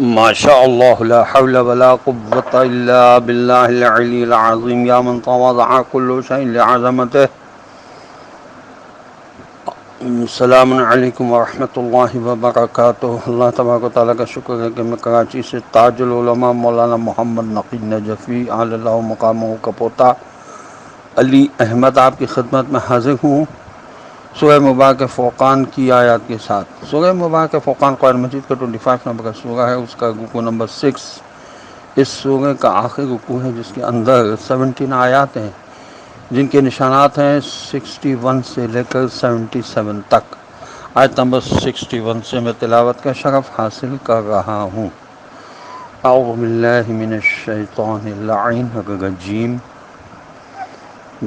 ماشاء اللہ لا حول ولا قوة الا باللہ العلی العظیم یا من تواضع کل شیء لعظمته. السلام علیکم ورحمۃ اللہ وبرکاتہ. اللہ تبارک و تعالیٰ کا شکر ہے کہ میں کراچی سے تاج العلماء مولانا محمد نقی نجفی علی اللہ مقامہ کا پوتا علی احمد آپ کی خدمت میں حاضر ہوں سورہ مبارک فرقان کی آیات کے ساتھ. سورہ مبارک فرقان قرآن مجید کا 25 نمبر کا سورہ ہے. اس کا رکوع نمبر 6 اس سورہ کا آخری رکوع ہے جس کے اندر 17 آیات ہیں جن کے نشانات ہیں 61 سے لے کر 77 تک. آیت نمبر 61 سے میں تلاوت کا شرف حاصل کر رہا ہوں. اعوذ باللہ من الشیطان اللعین الرجیم.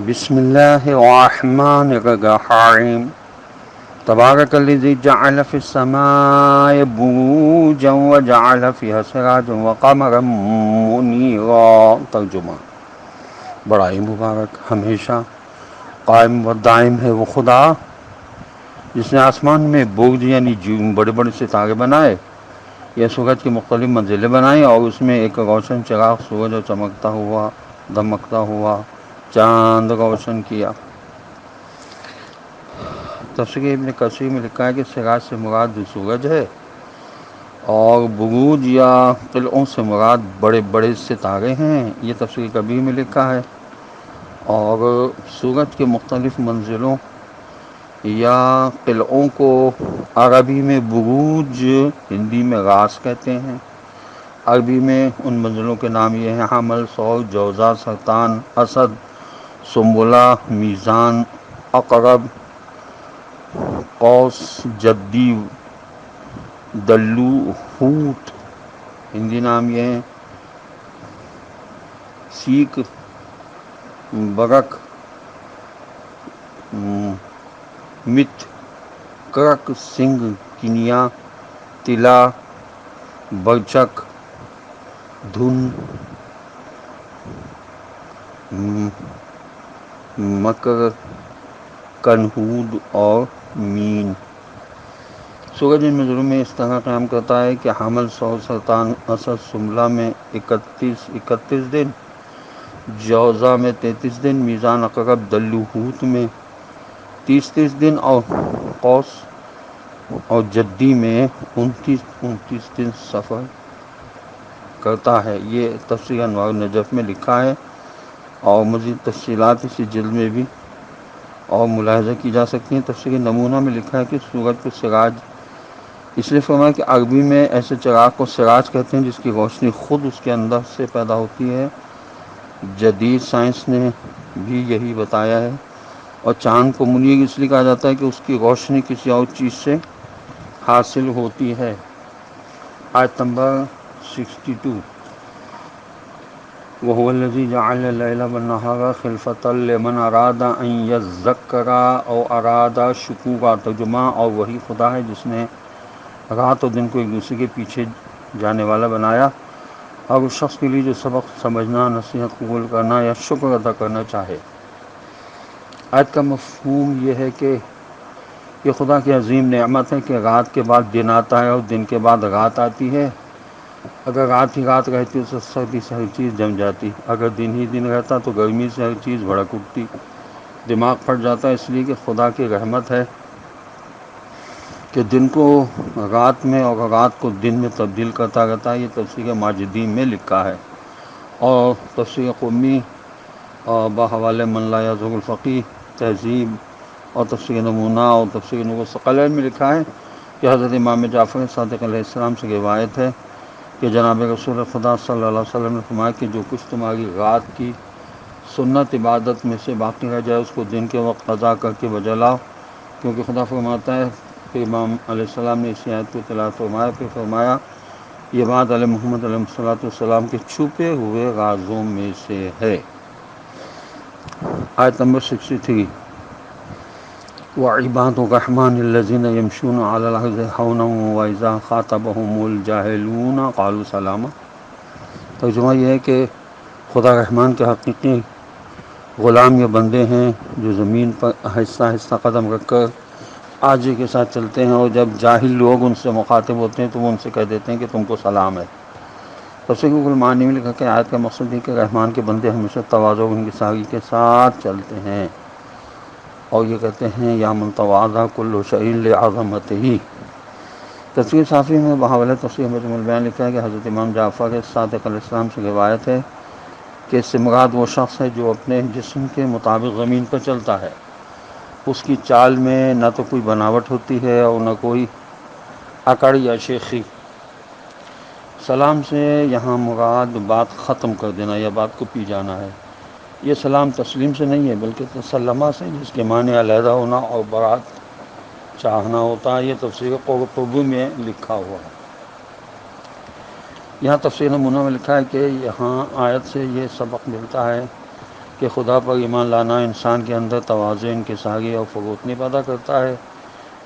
بسم اللہ الرحمن الرحیم. تبارک الذی جعل فی السماء بروجا وجعل فیہا سراجا وقمرا منیرا. ترجمہ: بڑا ہی مبارک ہمیشہ قائم و دائم ہے وہ خدا جس نے آسمان میں برج یعنی بڑے بڑے ستارے بنائے یا سورج کی مختلف منزلیں بنائیں اور اس میں ایک روشن چراغ سورج اور چمکتا ہوا دمکتا ہوا چاند روشن کیا. تفسیر ابن کثیر میں لکھا ہے کہ سراج سے مراد سورج ہے اور بروج یا قلعوں سے مراد بڑے بڑے ستارے ہیں. یہ تفسیر کبیر میں لکھا ہے. اور سورج کے مختلف منزلوں یا قلعوں کو عربی میں بروج، ہندی میں راس کہتے ہیں. عربی میں ان منزلوں کے نام یہ ہیں: حمل، ثور، جوزا، سرطان، اسد، سنبلہ، میزان، عقرب، قوس، جدی، دلو، حوت. ہندی نام یہ ہیں: سیک، برق، مت، کرک، سنگ، کنیا، تلا، برچک، دھن، مکر، کنہود اور مین. سورج ان منزلوں میں اس طرح قیام کرتا ہے کہ حمل، ثور، سرطان، اسد، سنبلہ میں 31 دن، جوزا میں 33 دن، میزان، عقرب، دلو، حوت میں 30 دن اور قوس اور جدی میں 29 دن سفر کرتا ہے. یہ تفسیر انوار النجف میں لکھا ہے اور مزید تفصیلات اسی جلد میں بھی اور ملاحظہ کی جا سکتی ہیں. تفسیر نمونہ میں لکھا ہے کہ سورج کو سراج اس لیے فرمایا کہ عربی میں ایسے چراغ کو سراج کہتے ہیں جس کی روشنی خود اس کے اندر سے پیدا ہوتی ہے. جدید سائنس نے بھی یہی بتایا ہے. اور چاند کو منیر اس لیے کہا جاتا ہے کہ اس کی روشنی کسی اور چیز سے حاصل ہوتی ہے. آیت نمبر 62. وَهُوَ الَّذِي جَعَلَ اللَّيْلَ وَالنَّهَارَ خِلْفَةً لِمَنْ أَرَادَ أَنْ يَذَّكَّرَ أَوْ أَرَادَ شُكُورًا. ترجمہ: اور وہی خدا ہے جس نے رات اور دن کو ایک دوسرے کے پیچھے جانے والا بنایا اور اس شخص کے لیے جو سبق سمجھنا، نصیحت قبول کرنا یا شکر ادا کرنا چاہے. آیت کا مفہوم یہ ہے کہ یہ خدا کی عظیم نعمت ہے کہ رات کے بعد دن آتا ہے اور دن کے بعد رات آتی ہے. اگر رات ہی رات رہتی تو سردی سے ہر چیز جم جاتی. اگر دن ہی دن رہتا تو گرمی سے ہر چیز بھڑک اٹھتی، دماغ پھٹ جاتا. اس لیے کہ خدا کی رحمت ہے کہ دن کو رات میں اور رات کو دن میں تبدیل کرتا رہتا ہے. یہ تفسیر ماجدین میں لکھا ہے. اور تفسیر قمی بحوالِ من لا یضر الفقیہ، تہذیب اور تفسیر نمونہ اور تفسیر نور الثقلین میں لکھا ہے کہ حضرت امام جعفر صادق علیہ السلام سے روایت ہے کہ جناب رسول خدا صلی اللہ علیہ وسلم نے فرمایا کہ جو کچھ تمہاری رات کی سنت عبادت میں سے باقی رہ جائے اس کو دن کے وقت قضا کر کے بجا لاؤ، کیونکہ خدا فرماتا ہے کہ امام علیہ السلام نے اسی آیت کو تلاوت فرمایا. پھر فرمایا یہ بات علیہ محمد علیہ الصلوۃ والسلام کے چھپے ہوئے رازوں میں سے ہے. آیت نمبر 63. وَعِبَادُ الرَّحْمَنِ الَّذِينَ يَمْشُونَ عَلَى الْأَرْضِ هَوْنًا وَإِذَا خَاطَبَهُمُ الْجَاهِلُونَ قَالُوا سَلَامًا. ترجمہ یہ ہے کہ خدا رحمان کے حقیقی غلام یا بندے ہیں جو زمین پر آہستہ آہستہ قدم رکھ کر آجی کے ساتھ چلتے ہیں، اور جب جاہل لوگ ان سے مخاطب ہوتے ہیں تو وہ ان سے کہہ دیتے ہیں کہ تم کو سلام ہے۔ تفسیر المعانی میں لکھا کہ آیت کا مقصد ہے کہ رحمان کے بندے ہمیشہ تواضع و انکساری کے ساتھ چلتے ہیں، اور یہ کہتے ہیں یا من تواضع کل شیء لعظمتہ۔ تفسیر صافی میں بحوالہ تفسیر مجمع البیان لکھا ہے کہ حضرت امام جعفر صادق علیہ السلام سے روایت ہے کہ اس سے مراد وہ شخص ہے جو اپنے جسم کے مطابق زمین پر چلتا ہے، اس کی چال میں نہ تو کوئی بناوٹ ہوتی ہے اور نہ کوئی اکڑ یا شیخی۔ سلام سے یہاں مراد بات ختم کر دینا یا بات کو پی جانا ہے۔ یہ سلام تسلیم سے نہیں ہے بلکہ تسلمہ سے، جس کے معنی علیحدہ ہونا اور برات چاہنا ہوتا ہے۔ یہ تفسیر قرطبی میں لکھا ہوا ہے۔ یہاں تفسیر منہ میں لکھا ہے کہ یہاں آیت سے یہ سبق ملتا ہے کہ خدا پر ایمان لانا انسان کے اندر تواضع، انکساری اور فروتنی پیدا کرتا ہے۔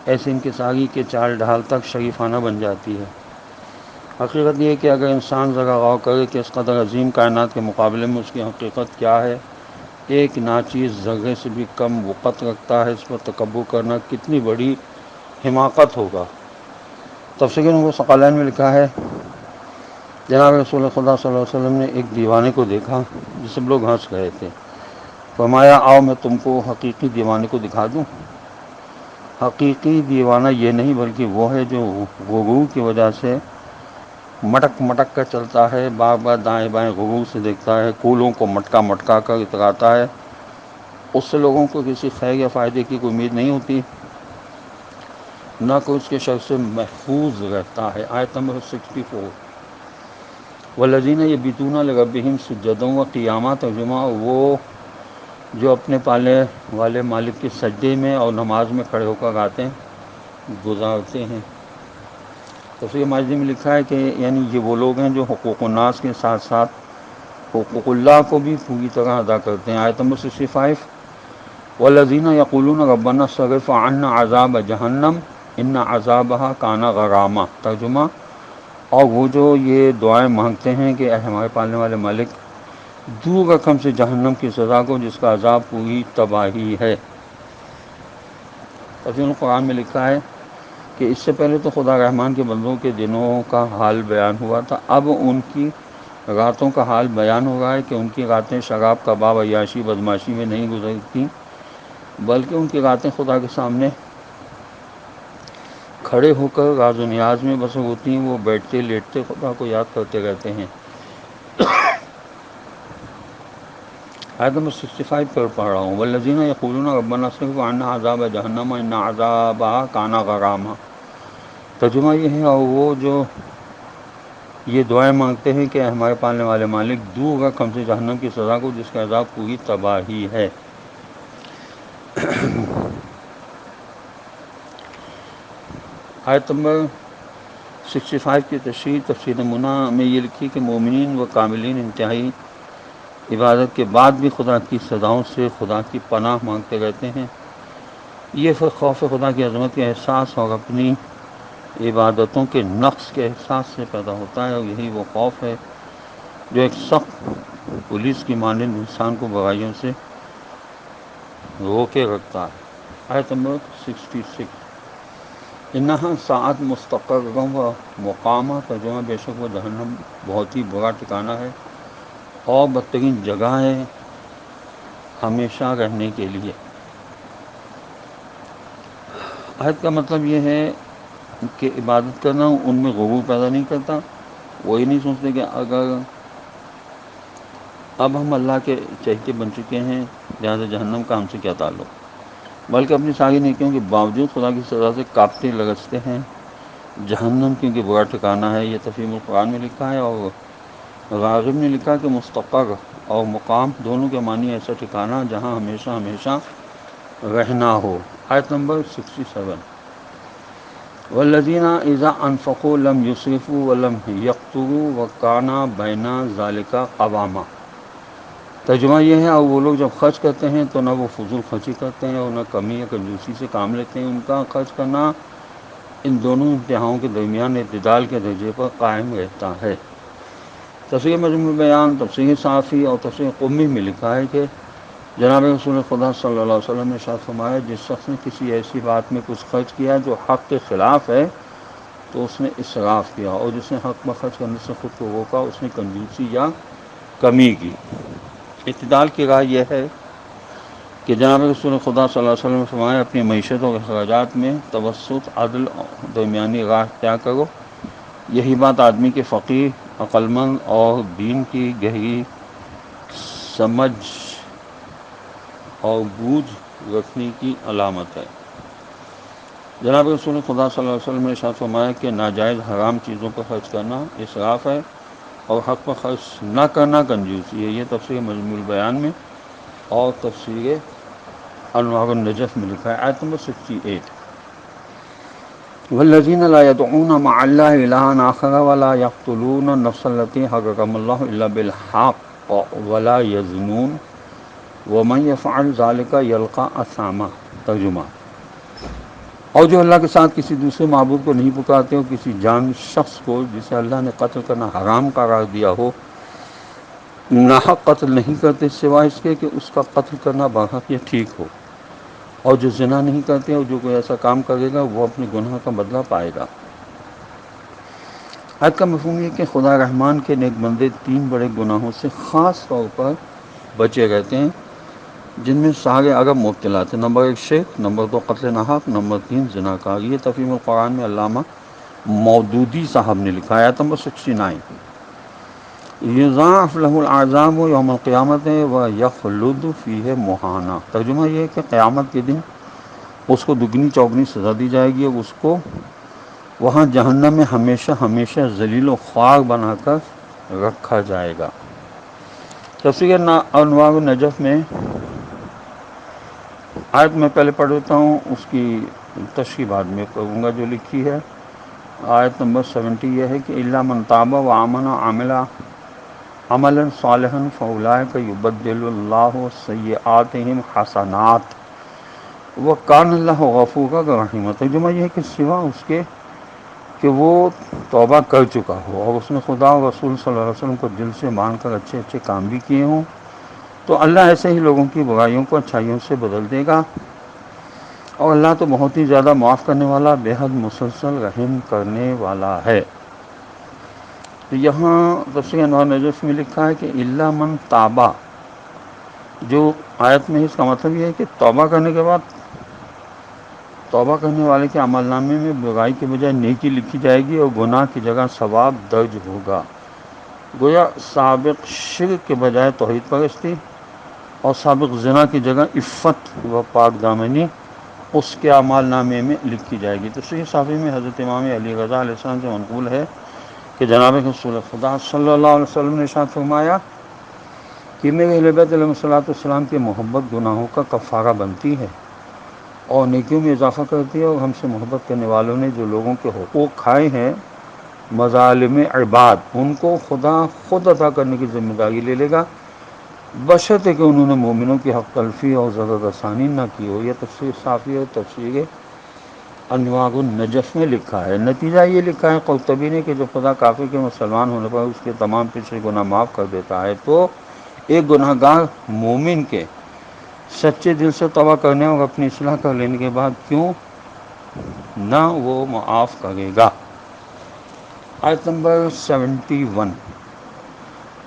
ایسی انکساری کے چال ڈھال تک شریفانہ بن جاتی ہے۔ حقیقت یہ ہے کہ اگر انسان ذرا غور کرے کہ اس قدر عظیم کائنات کے مقابلے میں اس کی حقیقت کیا ہے، ایک ناچیز ذرے سے بھی کم وقت رکھتا ہے، اس پر تکبر کرنا کتنی بڑی حماقت ہوگا۔ تفسیر نور ثقلین میں لکھا ہے جناب رسول خدا صلی اللہ علیہ وسلم نے ایک دیوانے کو دیکھا جس سب لوگ ہنس رہے تھے۔ فرمایا آؤ میں تم کو حقیقی دیوانے کو دکھا دوں۔ حقیقی دیوانہ یہ نہیں بلکہ وہ ہے جو غرور کی وجہ سے مٹک مٹک کر چلتا ہے، بار بار دائیں بائیں غرور سے دیکھتا ہے، پھولوں کو مٹکا مٹکا کر اتراتا ہے، اس سے لوگوں کو کسی خیر یا فائدے کی کوئی امید نہیں ہوتی، نہ کوئی اس کے شر سے محفوظ رہتا ہے۔ آیت نمبر 64۔ والذین یبیتون لربہم سجدا و قیاما، ترجمہ وہ جو اپنے پالنے والے مالک کے سجدے میں اور نماز میں کھڑے ہو کر راتیں گزارتے ہیں۔ تفسیر ماجدی میں لکھا ہے کہ یعنی یہ وہ لوگ ہیں جو حقوق الناس کے ساتھ ساتھ حقوق اللہ کو بھی پوری طرح ادا کرتے ہیں۔ آیت نمبر 65۔ والذین یقولون ربنا اصرف عنا عذاب جہنم ان عذابها کان غراما، ترجمہ اور وہ جو یہ دعائیں مانگتے ہیں کہ اے ہمارے پالنے والے مالک دور رکھ ہم سے جہنم کی سزا کو جس کا عذاب پوری تباہی ہے۔ تفسیر القرآن میں لکھا ہے کہ اس سے پہلے تو خدا رحمان کے بندوں کے دنوں کا حال بیان ہوا تھا، اب ان کی راتوں کا حال بیان ہو رہا ہے کہ ان کی راتیں شراب کباب عیاشی بدماشی میں نہیں گزرتی بلکہ ان کی راتیں خدا کے سامنے کھڑے ہو کر راز و نیاز میں بسر ہوتی ہیں۔ وہ بیٹھتے لیٹتے خدا کو یاد کرتے رہتے ہیں۔ آیت نمبر 65 پر پڑھ رہا ہوں۔ والذین یقولون ربنا اصرف عنا عذاب جہنم ان عذابها کان غراما، ترجمہ یہ ہے اور وہ جو یہ دعائیں مانگتے ہیں کہ ہمارے پالنے والے مالک دور رکھ ہم سے جہنم کی سزا کو جس کا عذاب پوری تباہی ہے۔ آیت نمبر 65 کی تشریح تفسیر منہ میں یہ لکھی کہ مومنین و کاملین انتہائی عبادت کے بعد بھی خدا کی سزاؤں سے خدا کی پناہ مانگتے رہتے ہیں۔ یہ پھر خوف خدا کی عظمت کے احساس اور اپنی عبادتوں کے نقص کے احساس سے پیدا ہوتا ہے، اور یہی وہ خوف ہے جو ایک سخت پولیس کی مانند انسان کو برائیوں سے روکے رکھتا ہے۔ آیت نمبر 66۔ انہا ساعت مستقرا و مقامہ، ترجمہ بے شک وہ جہنم بہت ہی برا ٹھکانہ ہے اور بدترین جگہ ہے ہمیشہ رہنے کے لیے۔ آیت کا مطلب یہ ہے کہ عبادت کرنا ان میں غرور پیدا نہیں کرتا، وہ یہ نہیں سوچتے کہ اگر اب ہم اللہ کے چہتے بن چکے ہیں لہٰذا جہنم کا ہم سے کیا تعلق، بلکہ اپنی ساری نیکیوں کے باوجود خدا کی سزا سے کانپتے لرزتے ہیں۔ جہنم کیونکہ برا ٹھکانہ ہے، یہ تفہیم القرآن میں لکھا ہے، اور راغب نے لکھا کہ مستقر اور مقام دونوں کے معنی ایسا ٹھکانہ جہاں ہمیشہ ہمیشہ رہنا ہو۔ آیت نمبر 67۔ والذین اذا انفقوا لم یسرفوا ولم یقتروا وکان بین ذلک قواما، ترجمہ یہ ہے اور وہ لوگ جب خرچ کرتے ہیں تو نہ وہ فضول خرچی کرتے ہیں اور نہ کمی یا کنجوسی سے کام لیتے ہیں، ان کا خرچ کرنا ان دونوں انتہاؤں کے درمیان اعتدال کے درجے پر قائم رہتا ہے۔ تفسیر مجمع بیان، تفسیر صافی اور تفسیر قمی میں لکھا ہے کہ جناب رسول خدا صلی اللہ علیہ وسلم نے ارشاد فرمایا جس شخص نے کسی ایسی بات میں کچھ خرچ کیا جو حق کے خلاف ہے تو اس نے اسراف کیا، اور جس نے حق میں خرچ کرنے سے خود کو روکا اس نے کنجوسی یا کمی کی۔ اعتدال کی راہ یہ ہے کہ جناب رسول خدا صلی اللہ علیہ وسلم نے فرمایا اپنی معیشت اور اخراجات میں توسط، عدل، درمیانی راہ اختیار کرو۔ یہی بات آدمی کے فقیر، عقلمند اور دین کی گہری سمجھ اور بوجھ رکھنے کی علامت ہے۔ جناب رسول خدا صلی اللہ علیہ وسلم نے ارشاد فرمایا کہ ناجائز حرام چیزوں پر خرچ کرنا اسراف ہے، اور حق پر خرچ نہ کرنا کنجوسی ہے۔ یہ تفسیر مجموع البیان میں اور تفسیر انوار النجف میں لکھا ہے۔ آیت نمبر 68، والذین لا يدعون مع اللہ الہا آخر ولا یقتلون النفس التی حرم اللہ الا بالحق ولا یزنون ومن یفعل ذلک یلقى اثاما۔ ترجمہ: اور جو اللہ کے ساتھ کسی دوسرے معبود کو نہیں پکارتے ہو، کسی جان شخص کو جسے اللہ نے قتل کرنا حرام قرار دیا ہو، ناحق قتل نہیں کرتے سوائے اس کے کہ اس کا قتل کرنا برحق یا ٹھیک ہو، اور جو زنا نہیں کرتے اور جو کوئی ایسا کام کرے گا وہ اپنے گناہ کا بدلہ پائے گا۔ آیت کا مفہوم یہ کہ خدا رحمان کے نیک بندے تین بڑے گناہوں سے خاص طور پر بچے رہتے ہیں جن میں سارے عرب مبتلا تھے۔ نمبر 1 شرک، نمبر 2 قتل ناحق، نمبر 3 زناکاری۔ یہ تفہیم القرآن میں علامہ مودودی صاحب نے لکھا ہے۔ آیت نمبر 69، یضاعف لہ العذاب یوم القیامت ویخلد فیہ مہانا۔ ترجمہ یہ ہے کہ قیامت کے دن اس کو دگنی چوگنی سزا دی جائے گی اور اس کو وہاں جہنم میں ہمیشہ ہمیشہ ذلیل و خوار بنا کر رکھا جائے گا۔ تفسیر انوار النجف میں آیت میں پہلے پڑھ دیتا ہوں، اس کی تشریح بعد میں کروں گا جو لکھی ہے۔ آیت نمبر 70 یہ ہے کہ الا من تاب وآمن وعمل عملا صالحا فاولئک یبدل اللہ سیئاتہم حسنات وکان اللہ غفورا رحیما۔ ترجمہ یہ ہے کہ سوا اس کے کہ وہ توبہ کر چکا ہو اور اس نے خدا اور رسول صلی اللہ علیہ وسلم کو دل سے مان کر اچھے اچھے کام بھی کیے ہوں تو اللہ ایسے ہی لوگوں کی برائیوں کو اچھائیوں سے بدل دے گا، اور اللہ تو بہت ہی زیادہ معاف کرنے والا، بے حد مسلسل رحم کرنے والا ہے۔ تو یہاں تفسیر انوار نجف میں لکھا ہے کہ الا من تابا، جو آیت میں اس کا مطلب یہ ہے کہ توبہ کرنے کے بعد توبہ کرنے والے کے عمل نامے میں برائی کے بجائے نیکی لکھی جائے گی اور گناہ کی جگہ ثواب درج ہوگا۔ گویا سابق شرک کے بجائے توحید پرستی اور سابق زنا کی جگہ عفت و پاک دامنی اس کے اعمال نامے میں لکھی جائے گی۔ تفسیر صافی میں حضرت امام علی رضا علیہ السلام سے منقول ہے کہ جناب رسول خدا صلی اللہ علیہ وسلم نے ارشاد فرمایا کہ میرے اہل بیت علیہ الصلوۃ والسلام کی محبت گناہوں کا کفارہ بنتی ہے اور نیکیوں میں اضافہ کرتی ہے، اور ہم سے محبت کرنے والوں نے جو لوگوں کے حقوق کھائے ہیں مظالم عباد، ان کو خدا خود عطا کرنے کی ذمہ داری لے لے گا، بشرطے کہ انہوں نے مومنوں کی حق تلفی اور ضرر رسانی نہ کی ہو۔ یہ تفسیر صافی اور تفسیر انوار النجف میں لکھا ہے۔ نتیجہ یہ لکھا ہے قرطبی نے کہ جب خدا کافر کے مسلمان ہونے پر اس کے تمام پچھلے گناہ معاف کر دیتا ہے تو ایک گناہ گار مومن کے سچے دل سے توبہ کرنے اور اپنی اصلاح کر لینے کے بعد کیوں نہ وہ معاف کرے گا۔ آیت نمبر 71،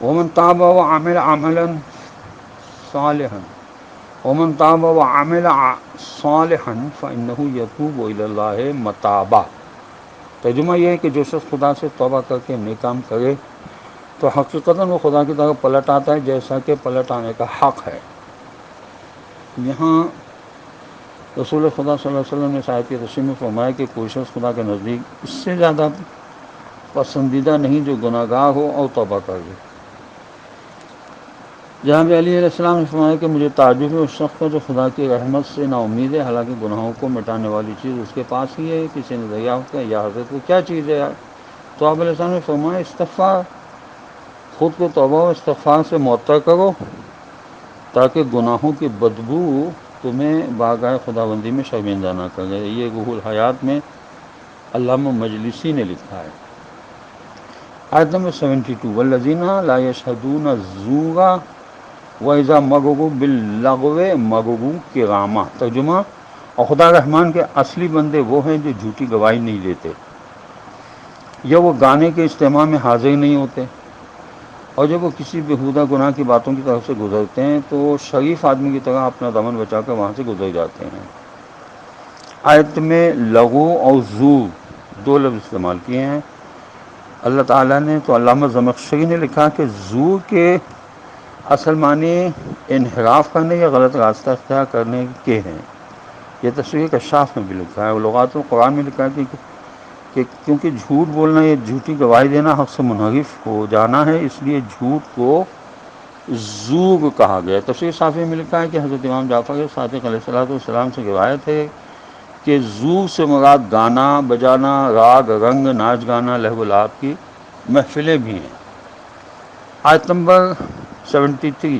ومن تاب وعمل عملا صالحا ومن تاب وعمل صالحا فإنه يتوب إلى الله متابا۔ ترجمہ یہ ہے کہ جو شخص خدا سے توبہ کر کے نیک کام کرے تو حقیقتاً وہ خدا کی طرف پلٹ آتا ہے جیسا کہ پلٹ آنے کا حق ہے۔ یہاں رسول خدا صلی اللہ علیہ وسلم نے اس آیت کی تفسیر میں فرمایا کہ کوئی شخص خدا کے نزدیک اس سے زیادہ پسندیدہ نہیں جو گناہ گار ہو اور توبہ کر لے۔ جناب علی علیہ السلام نے فرمایا کہ مجھے تعجب ہے اس شخص کا جو خدا کی رحمت سے نا امید ہے، حالانکہ گناہوں کو مٹانے والی چیز اس کے پاس ہی ہے۔ کسی نے دریافت کیا یا حضرت وہ کیا چیز ہے یار؟ تو آپ علیہ السلام نے فرمایا استغفار، خود کو توبہ و استغفار سے معطر کرو تاکہ گناہوں کی بدبو تمہیں بارگاہ خداوندی میں شرمندہ نہ کرے۔ یہ روح الحیات میں علامہ مجلسی نے لکھا ہے۔ آیت نمبر 72، والذین لا یشہدون الزور وَإِذَا مَرُّوا بِاللَّغْوِ مَرُّوا کِرَامًا، ترجمہ، اور خدا رحمان کے اصلی بندے وہ ہیں جو جھوٹی گواہی نہیں لیتے یا وہ گانے کے اجتماع میں حاضر نہیں ہوتے، اور جب وہ کسی بےہودہ گناہ کی باتوں کی طرف سے گزرتے ہیں تو وہ شریف آدمی کی طرح اپنا دمن بچا کر وہاں سے گزر جاتے ہیں۔ آیت میں لغو اور زور دو لفظ استعمال کیے ہیں اللہ تعالیٰ نے، تو علامہ زمخشری نے لکھا کہ زور کے اصل معنی انحراف کرنے یا غلط راستہ اختیار کرنے کے ہیں۔ یہ تفسیر کشاف میں بھی لکھا ہے، اور لغات القرآن میں لکھا ہے کہ کیونکہ جھوٹ بولنا یا جھوٹی گواہی دینا حق سے منحرف ہو جانا ہے، اس لیے جھوٹ کو زور کہا گیا۔ تفسیر صافی میں لکھا ہے کہ حضرت امام جعفر صادق علیہ السلام سے روایت ہے کہ زور سے مراد گانا بجانا، راگ رنگ، ناچ گانا، لہو و لعب کی محفلیں بھی ہیں۔ آیت نمبر 73،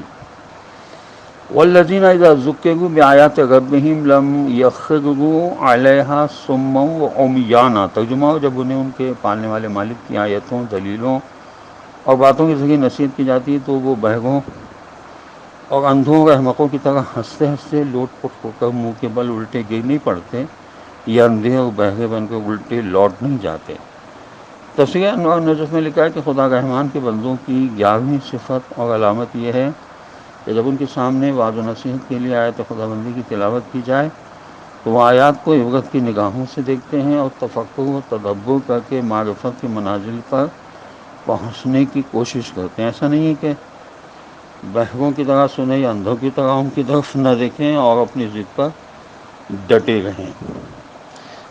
والذین اذا ذکروا بآیات ربہم لم یخروا علیہا صما وعمیانا، ترجمہ، جب انہیں ان کے پالنے والے مالک کی آیتوں، دلیلوں اور باتوں کے ذریعے نصیحت کی جاتی ہے تو وہ بہروں اور اندھوں اور احمقوں کی طرح ہنستے ہنستے لوٹ پٹ ہو کر منہ کے بل الٹے گر نہیں پڑتے، یا اندھے اور بہرے بن کر الٹے لوٹ نہیں جاتے۔ تفسیر انوار نجف میں لکھا ہے کہ خدا رحمان کے بندوں کی 11ویں صفت اور علامت یہ ہے کہ جب ان کے سامنے وعظ و نصیحت کے لیے آیت خدا بندی کی تلاوت کی جائے تو وہ آیات کو عبرت کی نگاہوں سے دیکھتے ہیں اور تفکر و تدبر کر کے معرفت کے منازل پر پہنچنے کی کوشش کرتے ہیں۔ ایسا نہیں ہے کہ بہروں کی طرح سنیں یا اندھوں کی طرح ان کی طرف نہ دیکھیں اور اپنی ضد پر ڈٹے رہیں۔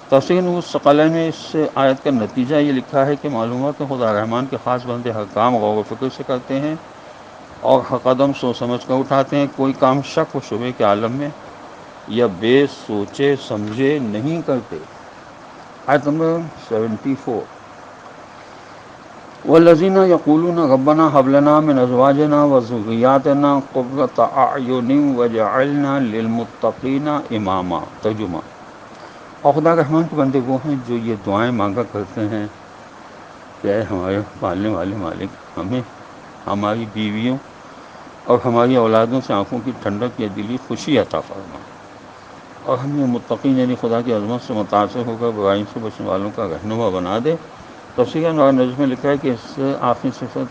تفسیر نور الثقلین میں اس آیت کا نتیجہ یہ لکھا ہے کہ معلوم ہوا کہ خدا رحمان کے خاص بندے ہر کام غور و فکر سے کرتے ہیں اور ہر قدم سوچ سمجھ کر اٹھاتے ہیں، کوئی کام شک و شبے کے عالم میں یا بے سوچے سمجھے نہیں کرتے۔ آیت نمبر 74، والذین یقولون ربنا هب لنا من ازواجنا وذریاتنا قرۃ اعین واجعلنا للمتقین اماما، ترجمہ، اور خدا رحمان کے بندے وہ ہیں جو یہ دعائیں مانگا کرتے ہیں کہ اے ہمارے پالنے والے مالک، ہمیں ہماری بیویوں اور ہماری اولادوں سے آنکھوں کی ٹھنڈک یا دلی خوشی عطا فرما، اور ہمیں متقین یعنی خدا کی عظمت سے متاثر ہو کر برائیوں سے بچنے والوں کا رہنما بنا دے۔ تفسیر انوار نجف میں لکھا ہے کہ اس آخری صفت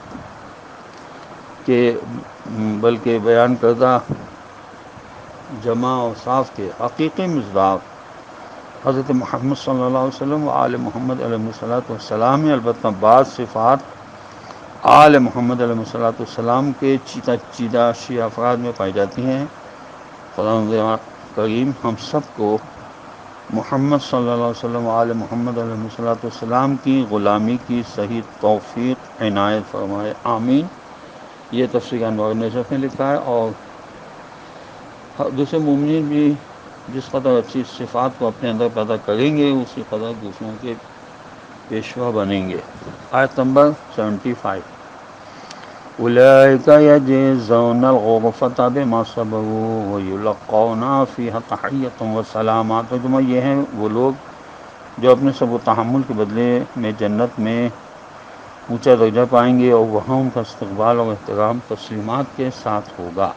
کے بلکہ بیان کردہ جمع اور صاف کے حقیقی مصداق حضرت محمد صلی اللہ علیہ وسلم و آل محمد علیہ السلام ہیں، البتہ بعض صفات آل محمد علیہ السلام کے چیدہ شیعہ افراد میں پائی جاتی ہیں۔ خدا کریم ہم سب کو محمد صلی اللہ علیہ وسلم و آل محمد علیہ السلام کی غلامی کی صحیح توفیق عنایت فرمائے، آمین۔ یہ تفسیر انوار نجف نے لکھا ہے، اور دوسرے مومنین بھی جس قدر اچھی صفات کو اپنے اندر پیدا کریں گے اسی قدر دوسروں کے پیشوا بنیں گے۔ آیت نمبر 75، اولئک یجزون الغرفۃ بما صبروا ویلقون فیہا تحیۃ وسلاما، ترجمہ، یہ ہیں وہ لوگ جو اپنے صبر و تحمل کے بدلے میں جنت میں اونچا درجہ پائیں گے، اور وہاں ان کا استقبال اور احترام تسلیمات کے ساتھ ہوگا۔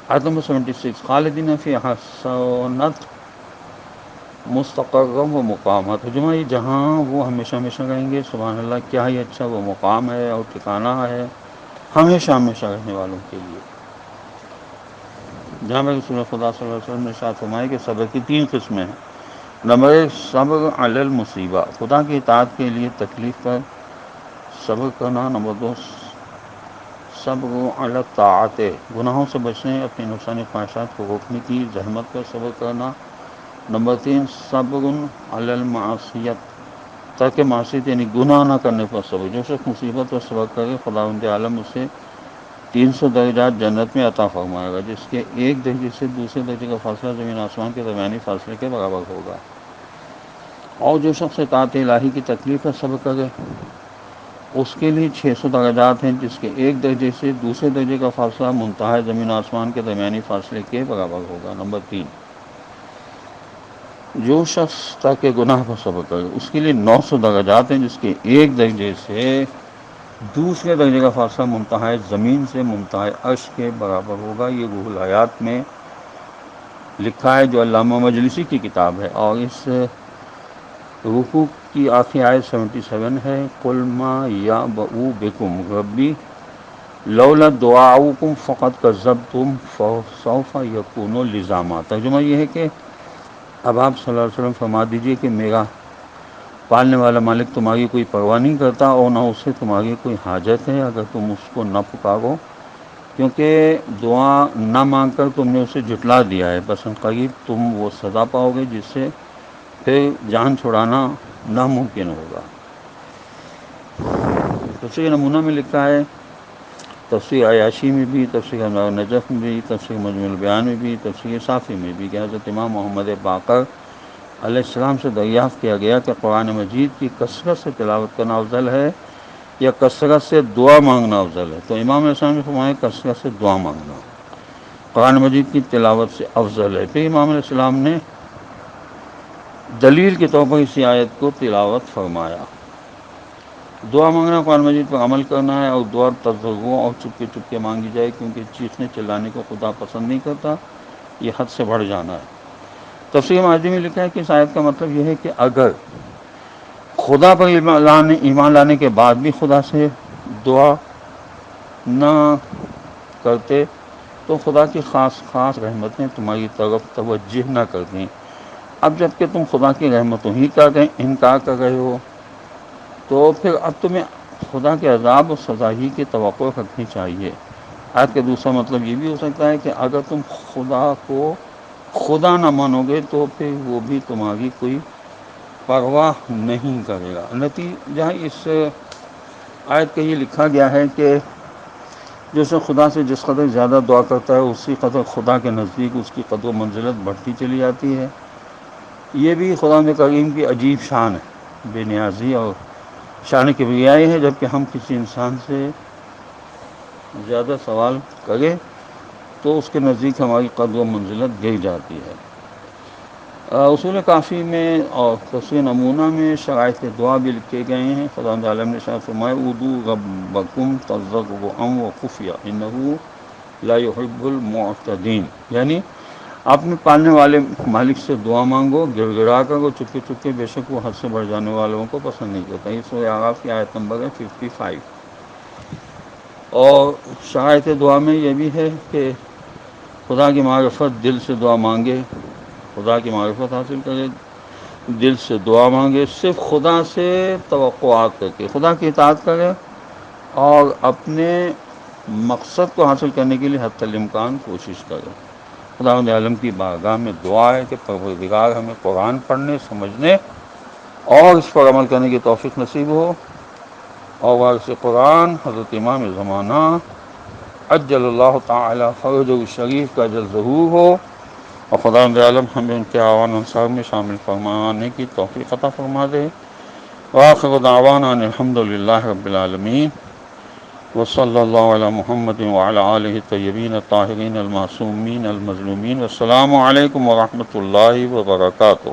آیت نمبر 76، خالدین فیہا حسنت مستقرم و مقامہ، ترجمہ، یہ جہاں وہ ہمیشہ ہمیشہ رہیں گے، سبحان اللہ، کیا ہی اچھا وہ مقام ہے اور ٹھکانہ ہے ہمیشہ ہمیشہ رہنے والوں کے لیے۔ جہاں میں رسول خدا صلی اللہ علیہ وسلم نے ارشاد فرمایا کہ صبر کی 3 قسمیں ہیں۔ نمبر 1، صبر علی المصیبہ، خدا کی اطاعت کے لیے تکلیف پر صبر کرنا۔ نمبر 2، صبر علی الطاعت، گناہوں سے بچنے، اپنی نفسانی خواہشات کو روکنے کی زحمت پر صبر کرنا۔ نمبر 3، صبر علی المعصیت، ترک معصیت یعنی گناہ نہ کرنے پر صبر۔ جو شخص مصیبت پر صبر کرے خداوند عالم اسے 300 درجات جنت میں عطا فرمائے گا، جس کے ایک درجے سے دوسرے درجے کا فاصلہ زمین آسمان کے درمیانی فاصلے کے برابر ہوگا۔ اور جو شخص اطاعت الہی کی تکلیف پر صبر کرے اس کے لیے 600 درجات ہیں، جس کے ایک درجے سے دوسرے درجے کا فاصلہ منتہا زمین آسمان کے درمیانی فاصلے کے برابر ہوگا۔ نمبر 3، جو شخص ترک گناہ پر صبر کرے اس کے لیے 900 درجات ہیں، جس کے ایک درجے سے دوسرے درجے کا فاصلہ منتہا زمین سے منتہا عرش کے برابر ہوگا۔ یہ روح الحیات میں لکھا ہے جو علامہ مجلسی کی کتاب ہے، اور اس رکوع کی آخری آیت 77 ہے، قل ما یعبؤ بکم ربی لولا دعاؤکم فقد کذبتم فسوف یکون لزاما۔ ترجمہ یہ ہے کہ اب آپ صلی اللہ علیہ وسلم فرما دیجئے کہ میرا پالنے والا مالک تمہاری کوئی پرواہ نہیں کرتا اور نہ اسے تمہاری کوئی حاجت ہے اگر تم اس کو نہ پکارو، کیونکہ دعا نہ مانگ کر تم نے اسے جھٹلا دیا ہے، بس قریب تم وہ سزا پاؤ گے جس سے پھر جان چھڑانا ناممکن ہوگا۔ تفسیر نمونہ میں لکھا ہے، تفسیر عیاشی میں بھی، تفسیر انوار نجف میں بھی، تفسیر مجموع البیان میں بھی، تفسیر صافی میں بھی، کہ حضرت امام محمد باقر علیہ السلام سے دریافت کیا گیا کہ قرآن مجید کی کثرت سے تلاوت کرنا افضل ہے یا کثرت سے دعا مانگنا افضل ہے، تو امام علیہ السلام نے فرمایا کثرت سے دعا مانگنا قرآن مجید کی تلاوت سے افضل ہے۔ پھر امام علیہ السلام نے دلیل کے طور پر اسی آیت کو تلاوت فرمایا۔ دعا مانگنا قرآن مجید پر عمل کرنا ہے، اور دعا تضرع اور چپکے چپکے مانگی جائے، کیونکہ چیخنے چلانے کو خدا پسند نہیں کرتا، یہ حد سے بڑھ جانا ہے۔ تفسیر معدی میں لکھا ہے کہ اس آیت کا مطلب یہ ہے کہ اگر خدا پر ایمان لانے کے بعد بھی خدا سے دعا نہ کرتے تو خدا کی خاص خاص رحمتیں تمہاری طرف توجہ نہ کرتیں۔ اب جب کہ تم خدا کی رحمتوں ہی کا انکار کر رہے ہو تو پھر اب تمہیں خدا کے عذاب اور سزا ہی کی توقع رکھنی چاہیے۔ آیت کا دوسرا مطلب یہ بھی ہو سکتا ہے کہ اگر تم خدا کو خدا نہ مانو گے تو پھر وہ بھی تمہاری کوئی پرواہ نہیں کرے گا۔ نتیجہ اس آیت کا یہ لکھا گیا ہے کہ جیسے خدا سے جس قدر زیادہ دعا کرتا ہے اسی قدر خدا کے نزدیک اس کی قدر و منزلت بڑھتی چلی جاتی ہے۔ یہ بھی خدا کریم کی عجیب شان ہے، بے نیازی اور شان کبریائی ہے، جب کہ ہم کسی انسان سے زیادہ سوال کریں تو اس کے نزدیک ہماری قدر و منزلت گر جاتی ہے۔ اصول کافی میں اور تفسیر نمونہ میں شرائط دعا بھی لکھے گئے ہیں۔ خدا عالم نے شاہ فرمایا ادعوا ربکم تضرعا وخفیا انہ لا یحب المعتدین، یعنی اپنے پالنے والے مالک سے دعا مانگو گڑ گڑا کر اور چپکے چپکے، بے شک وہ حد سے بڑھ جانے والوں کو پسند نہیں کرتا۔ یہ سورہ اعراف کی آیت نمبر ہے 55۔ اور شرائط دعا میں یہ بھی ہے کہ خدا کی معرفت دل سے دعا مانگے، خدا کی معرفت حاصل کرے، دل سے دعا مانگے، صرف خدا سے توقعات کر کے خدا کی اطاعت کرے، اور اپنے مقصد کو حاصل کرنے کے لیے حتی الامکان کوشش کرے۔ خداوند عالم کی بارگاہ میں دعا ہے کہ پروردگار ہمیں قرآن پڑھنے، سمجھنے اور اس پر عمل کرنے کی توفیق نصیب ہو، اور وارث قرآن حضرت امام زمانہ عجل اللہ تعالی فرجہ الشریف کا اجل ظہور ہو، اور خداوند عالم ہمیں ان کے اعوان انصار میں شامل فرمانے کی توفیق عطا فرما دے۔ وآخر دعوانا ان الحمد للہ رب العالمین، وصلی اللہ علی محمد وعلی آلہ الطیبین الطاہرین المعصومین المظلومین، والسلام علیکم ورحمۃ اللہ وبرکاتہ۔